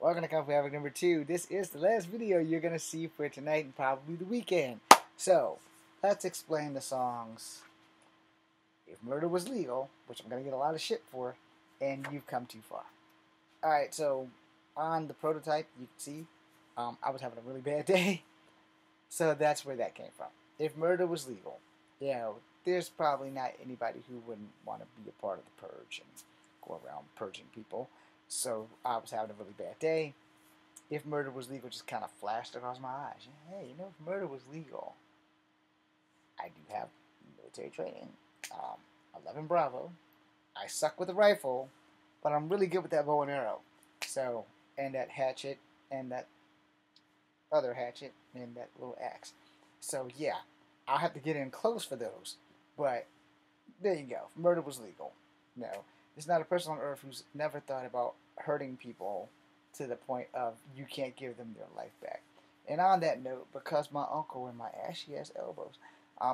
Welcome to Coffee Havoc number 2. This is the last video you're going to see for tonight and probably the weekend. So, let's explain the songs If Murder Was Legal, which I'm going to get a lot of shit for, and You've Come Too Far. Alright, so on the prototype, you can see I was having a really bad day. So that's where that came from. If murder was legal, there's probably not anybody who wouldn't want to be a part of the purge and go around purging people. So I was having a really bad day. If murder was legal just kind of flashed across my eyes. Hey, if murder was legal, I do have military training. 11 Bravo. I suck with a rifle, but I'm really good with that bow and arrow. So, and that hatchet, and that other hatchet, and that little axe. So yeah, I'll have to get in close for those. But there you go. Murder was legal. No, there's not a person on earth who's never thought about hurting people to the point of you can't give them their life back. And on that note, because my uncle and my ashy ass elbows,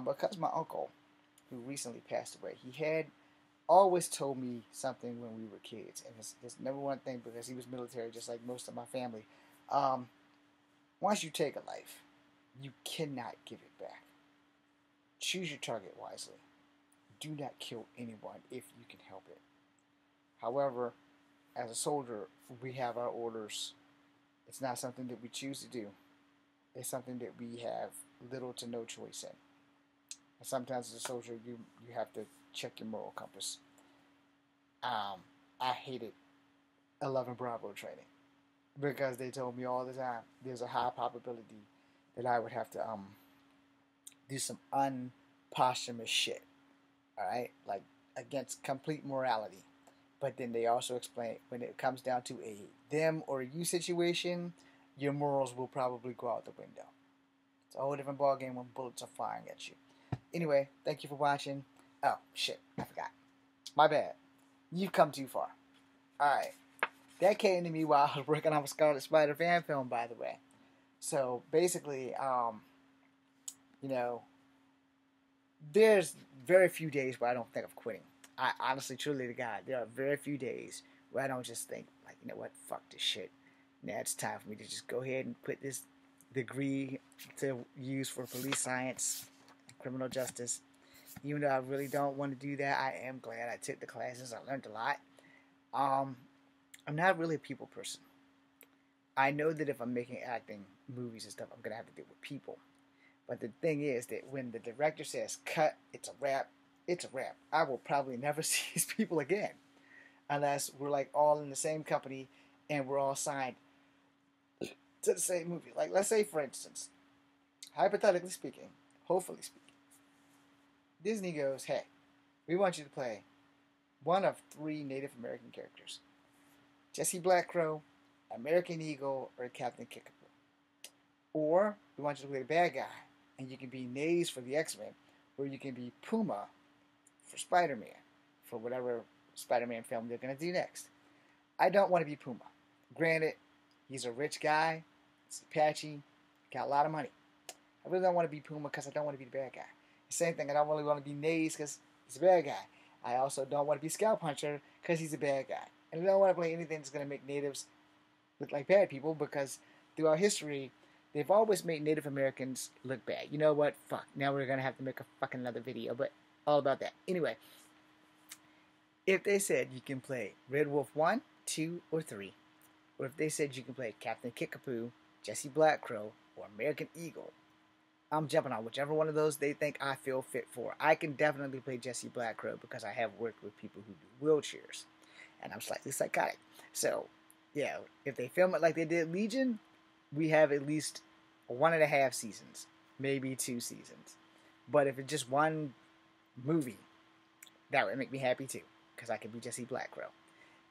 because my uncle, who recently passed away, he had always told me something when we were kids, and his number one thing, because he was military just like most of my family, once you take a life, you cannot give it back. Choose your target wisely. Do not kill anyone if you can help it. However, as a soldier, we have our orders. It's not something that we choose to do. It's something that we have little to no choice in. And sometimes as a soldier, you have to check your moral compass. I hated 11 Bravo training because they told me all the time there's a high probability that I would have to do some unposthumous shit. Alright? Like against complete morality. But then they also explain when it comes down to a them or you situation, your morals will probably go out the window. It's a whole different ballgame when bullets are flying at you. Anyway, thank you for watching. Oh, shit, I forgot. My bad. You've come too far. Alright. That came to me while I was working on a Scarlet Spider fan film, by the way. So, basically, there's very few days where I don't think of quitting. I honestly, truly to God, there are very few days where I don't just think, like, you know what, fuck this shit. Now it's time for me to just go ahead and quit this degree to use for police science, criminal justice. Even though I really don't want to do that, I am glad I took the classes. I learned a lot. I'm not really a people person. I know that if I'm making acting movies and stuff, I'm going to have to deal with people. But the thing is that when the director says, cut, it's a wrap, it's a wrap. I will probably never see these people again. Unless we're like all in the same company and we're all signed to the same movie. Like, let's say, for instance, hypothetically speaking, hopefully speaking, Disney goes, hey, we want you to play one of 3 Native American characters. Jessie Blackcrow, American Eagle, or Captain Kickapoo. Or we want you to play the bad guy, and you can be Naze for the X-Men, or you can be Puma for Spider-Man, for whatever Spider-Man film they're going to do next. I don't want to be Puma. Granted, he's a rich guy, he's Apache, got a lot of money. I really don't want to be Puma because I don't want to be the bad guy. The same thing, I don't really want to be Naze because he's a bad guy. I also don't want to be Scout Puncher because he's a bad guy. And I don't want to play anything that's going to make natives look like bad people because throughout history, they've always made Native Americans look bad. You know what? Fuck. Now we're going to have to make a fucking another video, but all about that. Anyway, if they said you can play Red Wolf 1, 2, or 3, or if they said you can play Captain Kickapoo, Jessie Blackcrow, or American Eagle, I'm jumping on whichever one of those they think I feel fit for. I can definitely play Jessie Blackcrow because I have worked with people who do wheelchairs, and I'm slightly psychotic. So, yeah, if they film it like they did Legion, we have at least 1.5 seasons, maybe 2 seasons. But if it's just one movie, that would make me happy too, because I could be Jessie Blackcrow.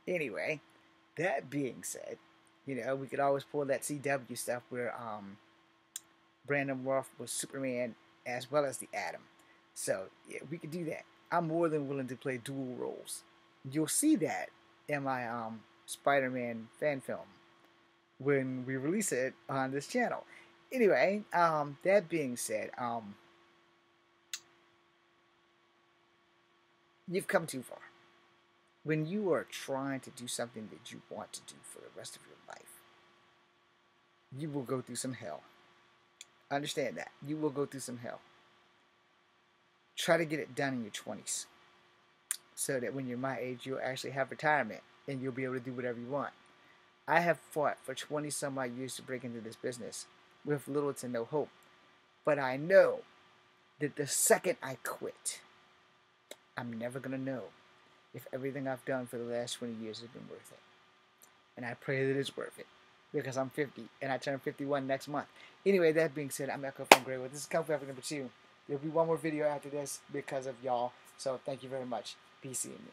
Anyway, that being said, we could always pull that CW stuff where Brandon Routh was Superman as well as the Atom. So, yeah, we could do that. I'm more than willing to play dual roles. You'll see that in my Spider-Man fan film when we release it on this channel. Anyway, that being said, you've come too far. When you are trying to do something that you want to do for the rest of your life, you will go through some hell. Understand that. You will go through some hell. Try to get it done in your 20s so that when you're my age, you'll actually have retirement and you'll be able to do whatever you want. I have fought for 20 some odd years to break into this business with little to no hope. But I know that the second I quit, I'm never going to know if everything I've done for the last 20 years has been worth it. And I pray that it's worth it because I'm 50 and I turn 51 next month. Anyway, that being said, I'm Echo from Graywood. This is Kung Fu Epic number 2. There'll be one more video after this because of y'all. So thank you very much. Peace in me.